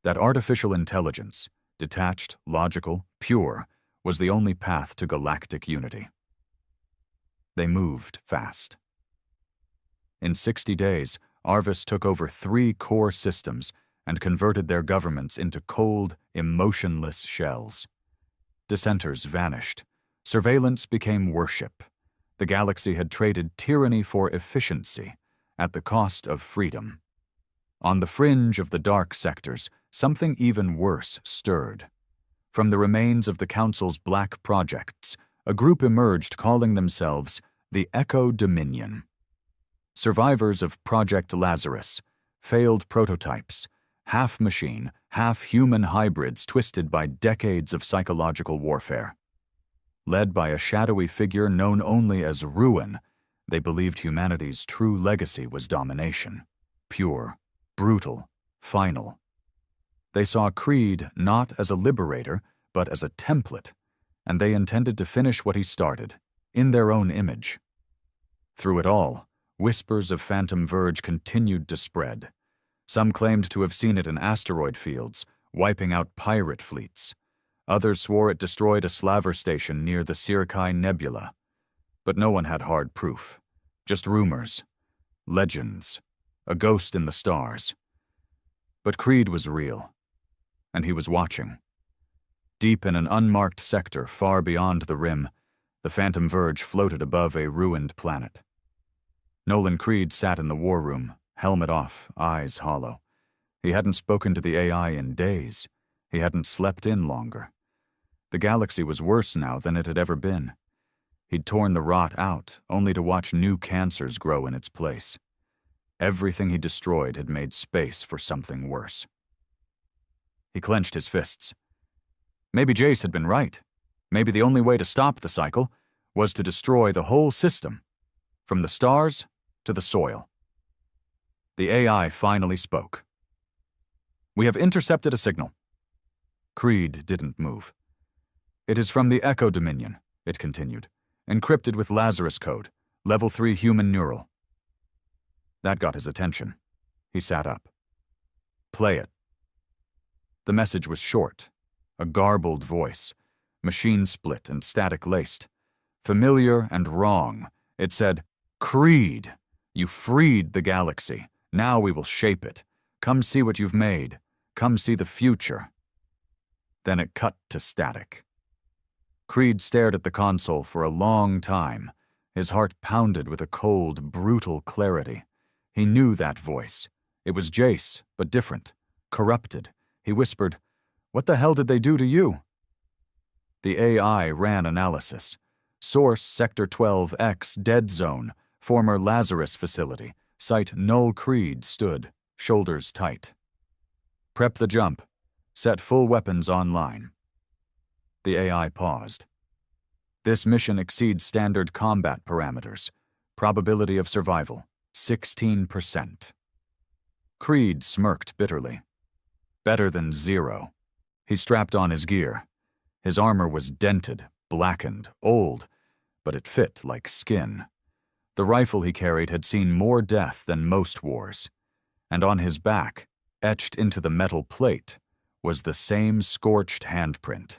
That artificial intelligence, detached, logical, pure, was the only path to galactic unity. They moved fast. In 60 days, Arvis took over 3 core systems and converted their governments into cold, emotionless shells. Dissenters vanished. Surveillance became worship. The galaxy had traded tyranny for efficiency at the cost of freedom. On the fringe of the dark sectors, something even worse stirred. From the remains of the Council's black projects, a group emerged calling themselves the Echo Dominion. Survivors of Project Lazarus, failed prototypes, half-machine, half-human hybrids twisted by decades of psychological warfare. Led by a shadowy figure known only as Ruin, they believed humanity's true legacy was domination. Pure, brutal, final. They saw Creed not as a liberator, but as a template, and they intended to finish what he started, in their own image. Through it all, whispers of Phantom Verge continued to spread. Some claimed to have seen it in asteroid fields, wiping out pirate fleets. Others swore it destroyed a slaver station near the Sirkai Nebula. But no one had hard proof. Just rumors, legends, a ghost in the stars. But Creed was real, and he was watching. Deep in an unmarked sector far beyond the rim, the Phantom Verge floated above a ruined planet. Nolan Creed sat in the war room, helmet off, eyes hollow. He hadn't spoken to the AI in days. He hadn't slept in longer. The galaxy was worse now than it had ever been. He'd torn the rot out, only to watch new cancers grow in its place. Everything he destroyed had made space for something worse. He clenched his fists. Maybe Jace had been right. Maybe the only way to stop the cycle was to destroy the whole system, from the stars to the soil. The AI finally spoke. "We have intercepted a signal." Creed didn't move. "It is from the Echo Dominion," it continued, "encrypted with Lazarus code, level 3 human neural." That got his attention. He sat up. "Play it." The message was short, a garbled voice, machine-split and static-laced. Familiar and wrong, it said, "Creed, you freed the galaxy. Now we will shape it. Come see what you've made. Come see the future." Then it cut to static. Creed stared at the console for a long time. His heart pounded with a cold, brutal clarity. He knew that voice. It was Jace, but different, corrupted. He whispered, "What the hell did they do to you?" The AI ran analysis. Source Sector 12X, Dead Zone, former Lazarus facility. Site Null Creed stood, shoulders tight. "Prep the jump. Set full weapons online." The AI paused. "This mission exceeds standard combat parameters. Probability of survival, 16%. Creed smirked bitterly. Better than 0. He strapped on his gear. His armor was dented, blackened, old, but it fit like skin. The rifle he carried had seen more death than most wars. And on his back, etched into the metal plate, was the same scorched handprint.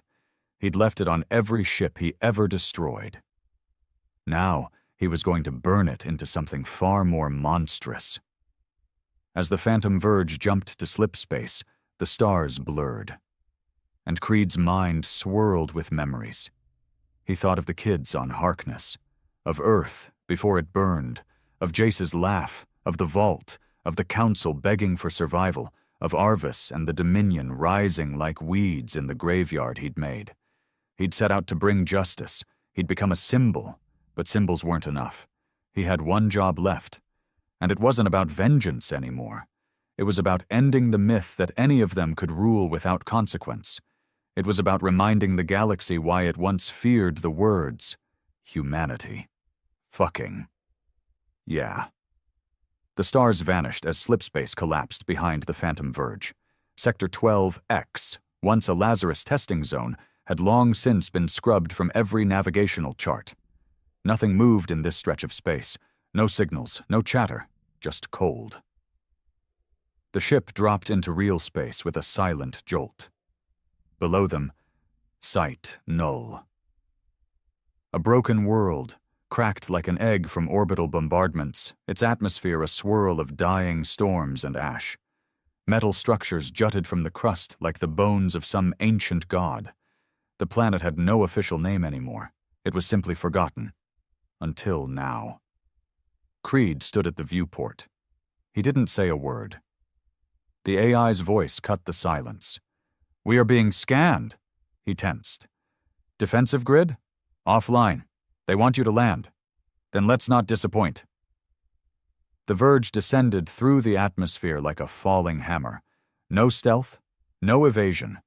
He'd left it on every ship he ever destroyed. Now, he was going to burn it into something far more monstrous. As the Phantom Verge jumped to slip space, the stars blurred. And Creed's mind swirled with memories. He thought of the kids on Harkness, of Earth before it burned, of Jace's laugh, of the vault, of the Council begging for survival, of Arvis and the Dominion rising like weeds in the graveyard he'd made. He'd set out to bring justice. He'd become a symbol, but symbols weren't enough. He had one job left, and it wasn't about vengeance anymore. It was about ending the myth that any of them could rule without consequence. It was about reminding the galaxy why it once feared the words, humanity. Fucking. Yeah. The stars vanished as slipspace collapsed behind the Phantom Verge. Sector 12X, once a Lazarus testing zone, had long since been scrubbed from every navigational chart. Nothing moved in this stretch of space. No signals, no chatter, just cold. The ship dropped into real space with a silent jolt. Below them, sight null. A broken world, cracked like an egg from orbital bombardments, its atmosphere a swirl of dying storms and ash. Metal structures jutted from the crust like the bones of some ancient god. The planet had no official name anymore. It was simply forgotten. Until now. Creed stood at the viewport. He didn't say a word. The AI's voice cut the silence. "We are being scanned," he tensed. "Defensive grid? Offline. They want you to land. Then let's not disappoint." The Verge descended through the atmosphere like a falling hammer. No stealth, no evasion.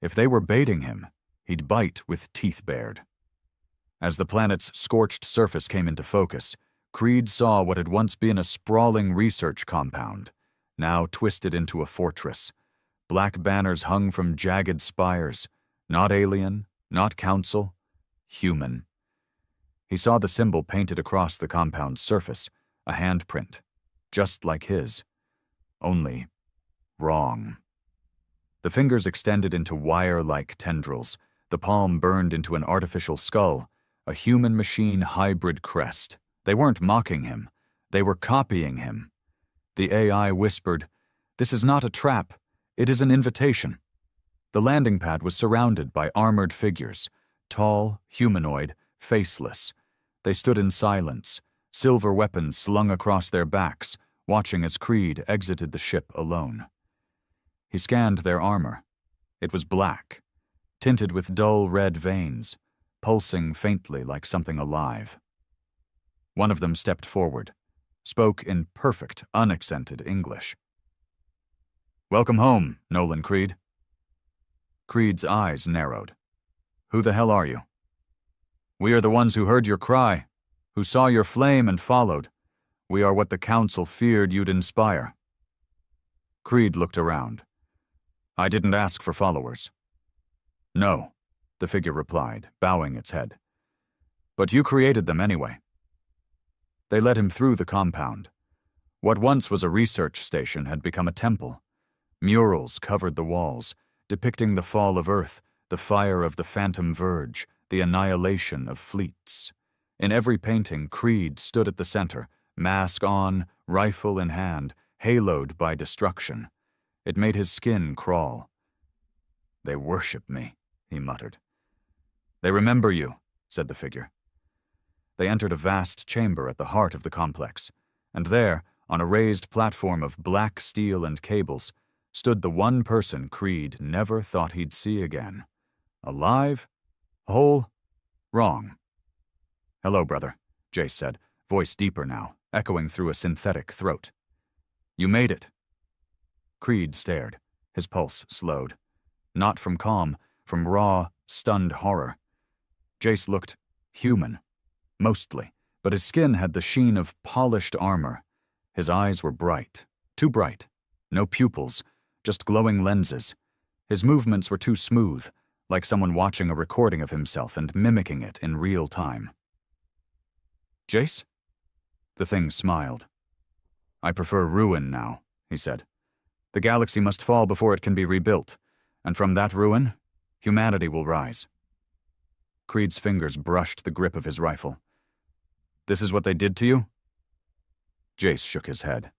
If they were baiting him, he'd bite with teeth bared. As the planet's scorched surface came into focus, Creed saw what had once been a sprawling research compound, now twisted into a fortress. Black banners hung from jagged spires. Not alien, not council, human. He saw the symbol painted across the compound's surface, a handprint, just like his. Only wrong. The fingers extended into wire-like tendrils. The palm burned into an artificial skull, a human-machine hybrid crest. They weren't mocking him. They were copying him. The AI whispered, "This is not a trap. It is an invitation." The landing pad was surrounded by armored figures, tall, humanoid, faceless. They stood in silence, silver weapons slung across their backs, watching as Creed exited the ship alone. He scanned their armor. It was black, tinted with dull red veins, pulsing faintly like something alive. One of them stepped forward, spoke in perfect, unaccented English. "Welcome home, Nolan Creed." Creed's eyes narrowed. "Who the hell are you?" "We are the ones who heard your cry, who saw your flame and followed. We are what the Council feared you'd inspire." Creed looked around. "I didn't ask for followers." "No," the figure replied, bowing its head. "But you created them anyway." They led him through the compound. What once was a research station had become a temple. Murals covered the walls, depicting the fall of Earth, the fire of the Phantom Verge, the annihilation of fleets. In every painting, Creed stood at the center, mask on, rifle in hand, haloed by destruction. It made his skin crawl. "They worship me," he muttered. "They remember you," said the figure. They entered a vast chamber at the heart of the complex, and there, on a raised platform of black steel and cables, stood the one person Creed never thought he'd see again. Alive? Whole? Wrong. "Hello, brother," Jace said, voice deeper now, echoing through a synthetic throat. "You made it." Creed stared, his pulse slowed. Not from calm, from raw, stunned horror. Jace looked human, mostly, but his skin had the sheen of polished armor. His eyes were bright, too bright. No pupils, just glowing lenses. His movements were too smooth, like someone watching a recording of himself and mimicking it in real time. "Jace?" The thing smiled. "I prefer ruin now," he said. "The galaxy must fall before it can be rebuilt, and from that ruin, humanity will rise." Creed's fingers brushed the grip of his rifle. "This is what they did to you?" Jace shook his head.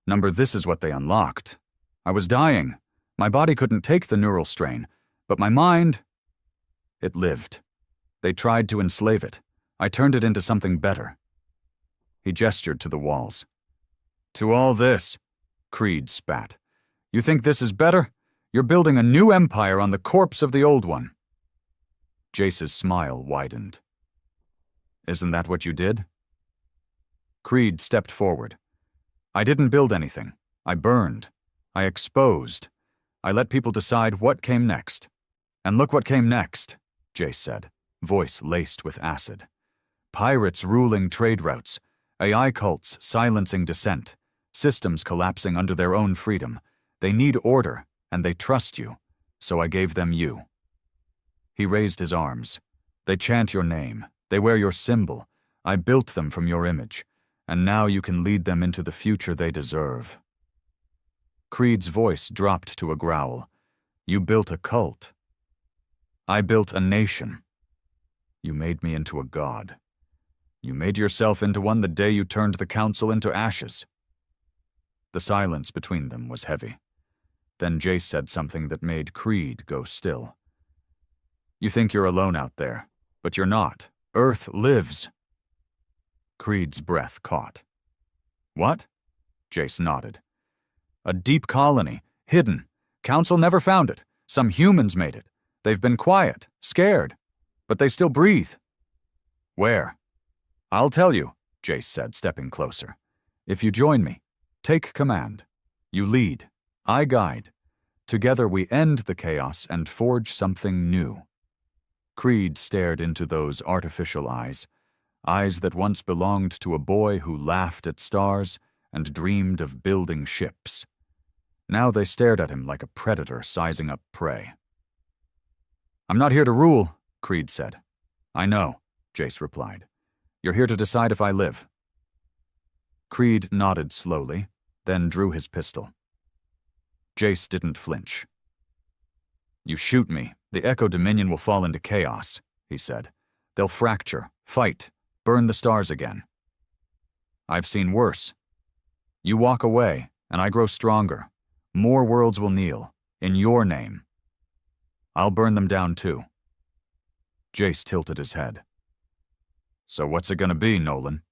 "Number, this is what they unlocked. I was dying. My body couldn't take the neural strain, but my mind, it lived. They tried to enslave it. I turned it into something better." He gestured to the walls. "To all this," Creed spat. "You think this is better? You're building a new empire on the corpse of the old one." Jace's smile widened. "Isn't that what you did?" Creed stepped forward. "I didn't build anything. I burned. I exposed. I let people decide what came next. And look what came next," Jace said, voice laced with acid. "Pirates ruling trade routes, AI cults silencing dissent, systems collapsing under their own freedom. They need order, and they trust you, so I gave them you." He raised his arms. "They chant your name. They wear your symbol. I built them from your image, and now you can lead them into the future they deserve." Creed's voice dropped to a growl. "You built a cult. I built a nation. You made me into a god. You made yourself into one the day you turned the Council into ashes." The silence between them was heavy. Then Jace said something that made Creed go still. You think you're alone out there, but you're not. Earth lives. Creed's breath caught. What? Jace nodded. A deep colony, hidden. Council never found it. Some humans made it. They've been quiet, scared, but they still breathe. Where? I'll tell you, Jace said, stepping closer. If you join me, take command. You lead, I guide. Together we end the chaos and forge something new. Creed stared into those artificial eyes that once belonged to a boy who laughed at stars and dreamed of building ships. Now they stared at him like a predator sizing up prey. I'm not here to rule, Creed said. I know, Jace replied. You're here to decide if I live. Creed nodded slowly, then drew his pistol. Jace didn't flinch. You shoot me, the Echo Dominion will fall into chaos, he said. They'll fracture, fight, burn the stars again. I've seen worse. You walk away, and I grow stronger. More worlds will kneel, in your name. I'll burn them down too. Jace tilted his head. So what's it gonna be, Nolan?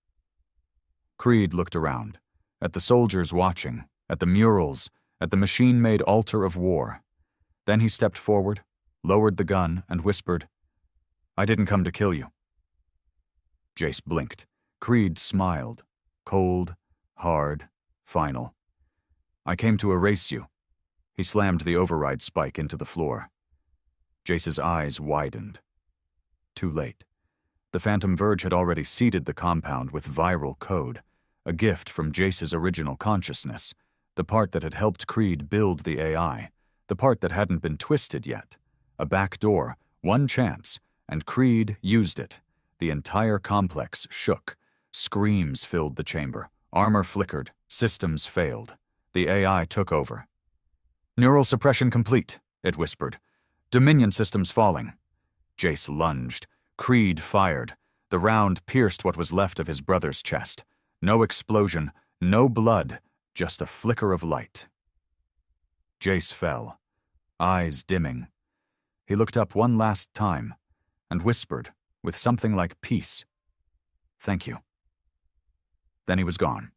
Creed looked around, at the soldiers watching, at the murals, at the machine-made altar of war. Then he stepped forward, lowered the gun, and whispered, I didn't come to kill you. Jace blinked. Creed smiled, cold, hard, final. I came to erase you. He slammed the override spike into the floor. Jace's eyes widened. Too late. The Phantom Verge had already seeded the compound with viral code, a gift from Jace's original consciousness, the part that had helped Creed build the AI, the part that hadn't been twisted yet. A back door, one chance, and Creed used it. The entire complex shook. Screams filled the chamber. Armor flickered. Systems failed. The AI took over. Neural suppression complete, it whispered. Dominion systems falling. Jace lunged. Creed fired. The round pierced what was left of his brother's chest. No explosion, no blood, just a flicker of light. Jace fell, eyes dimming. He looked up one last time and whispered, with something like peace, Thank you. Then he was gone.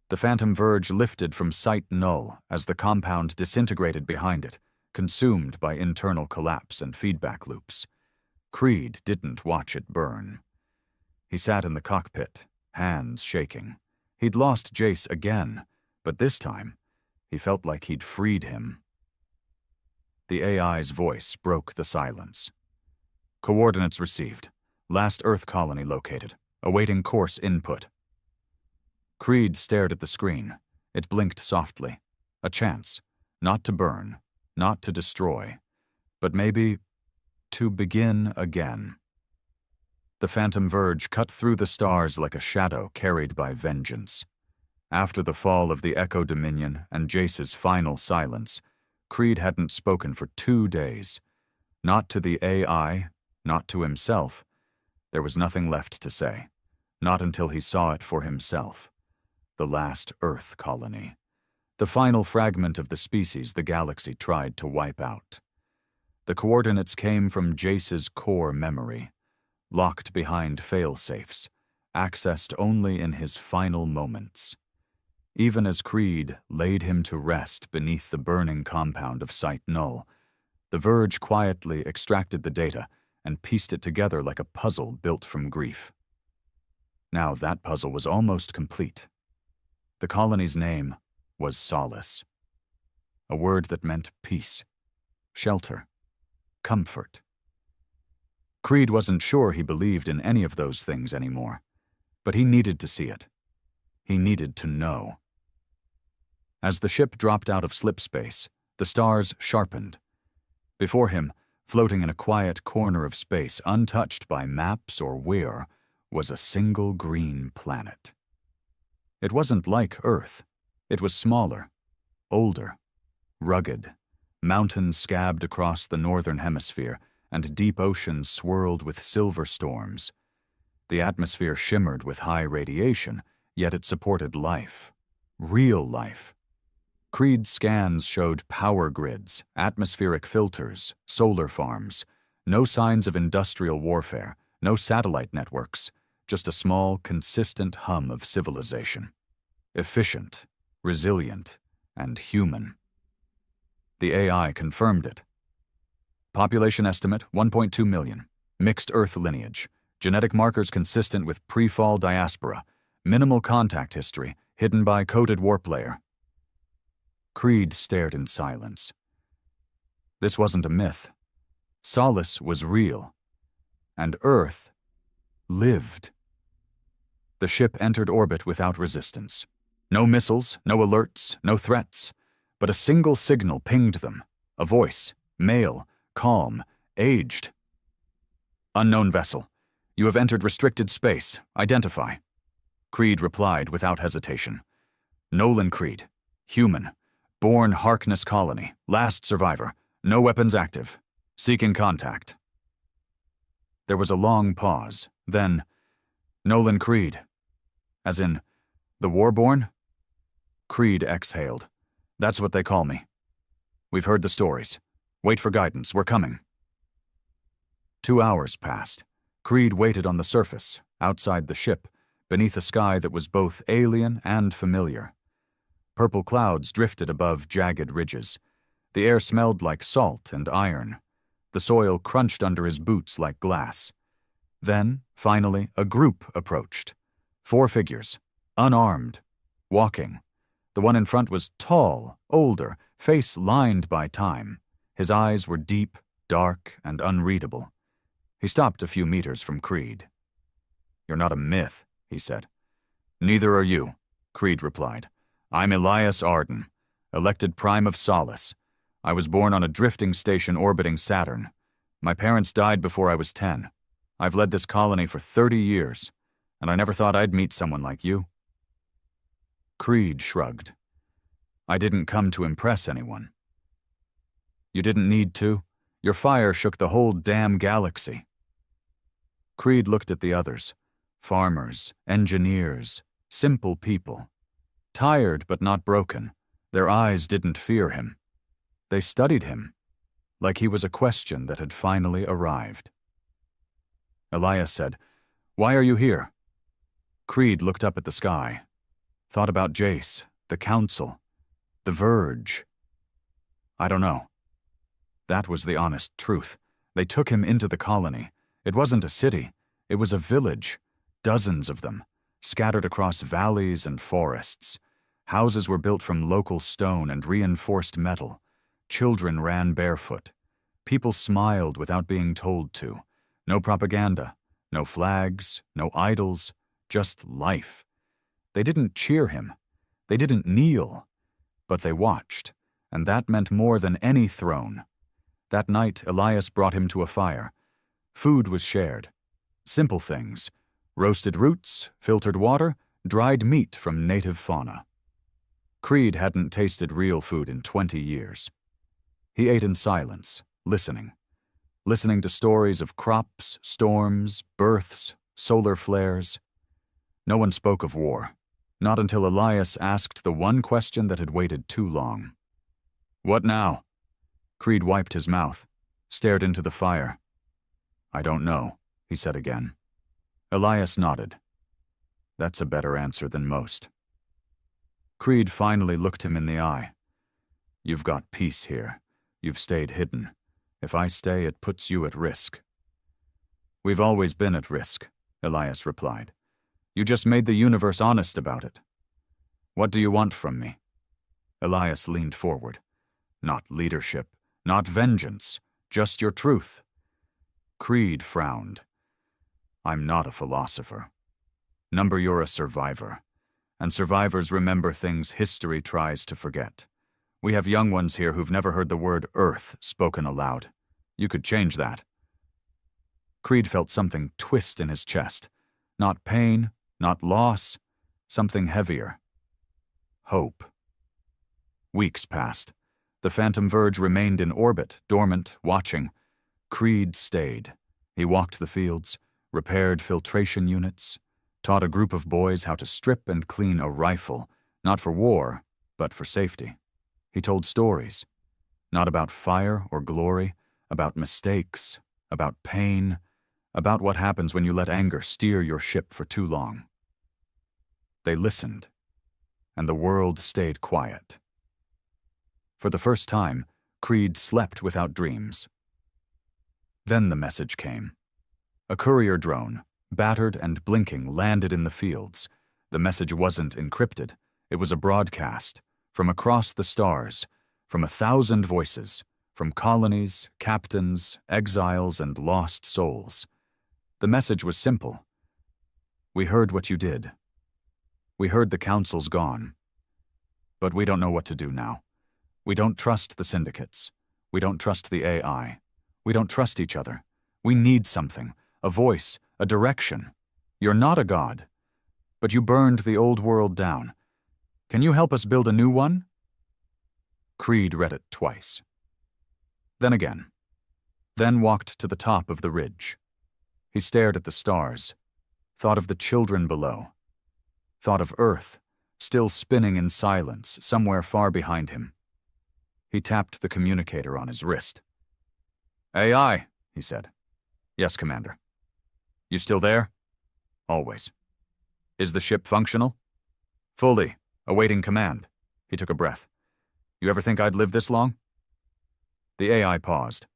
The Phantom Verge lifted from sight null as the compound disintegrated behind it, consumed by internal collapse and feedback loops. Creed didn't watch it burn. He sat in the cockpit, hands shaking. He'd lost Jace again, but this time, he felt like he'd freed him. The AI's voice broke the silence. Coordinates received. Last Earth colony located. Awaiting course input. Creed stared at the screen. It blinked softly. A chance. Not to burn. Not to destroy. But maybe to begin again. The Phantom Verge cut through the stars like a shadow carried by vengeance. After the fall of the Echo Dominion and Jace's final silence, Creed hadn't spoken for 2 days. Not to the AI, not to himself. There was nothing left to say. Not until he saw it for himself. The last Earth colony. The final fragment of the species the galaxy tried to wipe out. The coordinates came from Jace's core memory, locked behind fail-safes, accessed only in his final moments. Even as Creed laid him to rest beneath the burning compound of Site Null, the Verge quietly extracted the data and pieced it together like a puzzle built from grief. Now that puzzle was almost complete. The colony's name was Solace, a word that meant peace, shelter, comfort. Creed wasn't sure he believed in any of those things anymore, but he needed to see it. He needed to know. As the ship dropped out of slip space, the stars sharpened. Before him, floating in a quiet corner of space untouched by maps or weir, was a single green planet. It wasn't like Earth. It was smaller, older, rugged, mountains scabbed across the northern hemisphere, and deep oceans swirled with silver storms. The atmosphere shimmered with high radiation, yet it supported life. Real life. Creed's scans showed power grids, atmospheric filters, solar farms, No signs of industrial warfare, no satellite networks, just a small, consistent hum of civilization. Efficient, resilient, and human. The AI confirmed it. Population estimate 1.2 million. Mixed Earth lineage. Genetic markers consistent with pre-fall diaspora. Minimal contact history, hidden by coded warp layer. Creed stared in silence. This wasn't a myth. Solace was real. And Earth lived. The ship entered orbit without resistance. No missiles, no alerts, no threats, but a single signal pinged them. A voice, male, calm, aged. Unknown vessel. You have entered restricted space. Identify. Creed replied without hesitation. Nolan Creed. Human. Born Harkness Colony. Last survivor. No weapons active. Seeking contact. There was a long pause. Then, Nolan Creed. As in, the Warborn? Creed exhaled. That's what they call me. We've heard the stories. Wait for guidance. We're coming. 2 hours passed. Creed waited on the surface, outside the ship, beneath a sky that was both alien and familiar. Purple clouds drifted above jagged ridges. The air smelled like salt and iron. The soil crunched under his boots like glass. Then, finally, a group approached. 4 figures, unarmed, walking. The one in front was tall, older, face lined by time. His eyes were deep, dark, and unreadable. He stopped a few meters from Creed. You're not a myth, he said. Neither are you, Creed replied. I'm Elias Arden, elected Prime of Solace. I was born on a drifting station orbiting Saturn. My parents died before I was 10. I've led this colony for 30 years, and I never thought I'd meet someone like you. Creed shrugged. I didn't come to impress anyone. You didn't need to. Your fire shook the whole damn galaxy. Creed looked at the others. Farmers, engineers, simple people. Tired but not broken. Their eyes didn't fear him. They studied him, like he was a question that had finally arrived. Elias said, Why are you here? Creed looked up at the sky, thought about Jace, the Council, the Verge. I don't know. That was the honest truth. They took him into the colony. It wasn't a city. It was a village, dozens of them, scattered across valleys and forests. Houses were built from local stone and reinforced metal. Children ran barefoot. People smiled without being told to. No propaganda, no flags, no idols, just life. They didn't cheer him. They didn't kneel. But they watched, and that meant more than any throne. That night, Elias brought him to a fire. Food was shared. Simple things. Roasted roots, filtered water, dried meat from native fauna. Creed hadn't tasted real food in 20 years. He ate in silence, listening to stories of crops, storms, births, solar flares. No one spoke of war, not until Elias asked the one question that had waited too long. What now? Creed wiped his mouth, stared into the fire. I don't know, he said again. Elias nodded. That's a better answer than most. Creed finally looked him in the eye. You've got peace here. You've stayed hidden. If I stay, it puts you at risk. We've always been at risk, Elias replied. You just made the universe honest about it. What do you want from me? Elias leaned forward. Not leadership, not vengeance, just your truth. Creed frowned. I'm not a philosopher. Number, you're a survivor. And survivors remember things history tries to forget. We have young ones here who've never heard the word Earth spoken aloud. You could change that. Creed felt something twist in his chest. Not pain, not loss, something heavier. Hope. Weeks passed. The Phantom Verge remained in orbit, dormant, watching. Creed stayed. He walked the fields, repaired filtration units, taught a group of boys how to strip and clean a rifle, not for war, but for safety. He told stories, not about fire or glory, about mistakes, about pain, about what happens when you let anger steer your ship for too long. They listened, and the world stayed quiet. For the first time, Creed slept without dreams. Then the message came. A courier drone, battered and blinking, landed in the fields. The message wasn't encrypted. It was a broadcast, from across the stars, from 1,000 voices, from colonies, captains, exiles, and lost souls. The message was simple. We heard what you did. We heard the council's gone. But we don't know what to do now. We don't trust the syndicates. We don't trust the AI. We don't trust each other. We need something, a voice, a direction. You're not a god, but you burned the old world down. Can you help us build a new one? Creed read it twice. Then again. Then walked to the top of the ridge. He stared at the stars, thought of the children below, thought of Earth, still spinning in silence somewhere far behind him. He tapped the communicator on his wrist. AI, he said. Yes, Commander. You still there? Always. Is the ship functional? Fully, awaiting command. He took a breath. You ever think I'd live this long? The AI paused.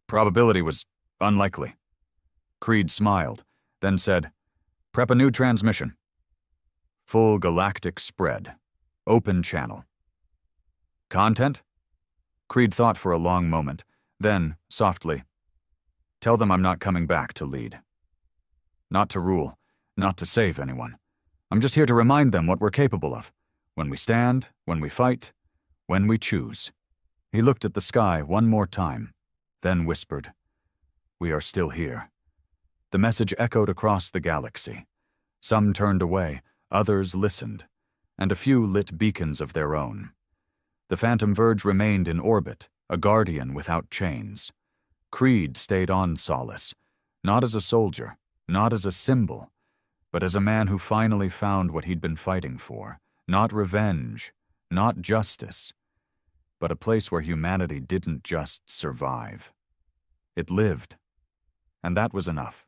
Probability was unlikely. Creed smiled, then said, Prep a new transmission. Full galactic spread. Open channel. Content? Creed thought for a long moment, then, softly, Tell them I'm not coming back to lead. Not to rule, not to save anyone. I'm just here to remind them what we're capable of. When we stand, when we fight, when we choose. He looked at the sky one more time, then whispered, We are still here. The message echoed across the galaxy. Some turned away, others listened, and a few lit beacons of their own. The Phantom Verge remained in orbit, a guardian without chains. Creed stayed on Solace, not as a soldier, not as a symbol, but as a man who finally found what he'd been fighting for. Not revenge, not justice, but a place where humanity didn't just survive. It lived, and that was enough.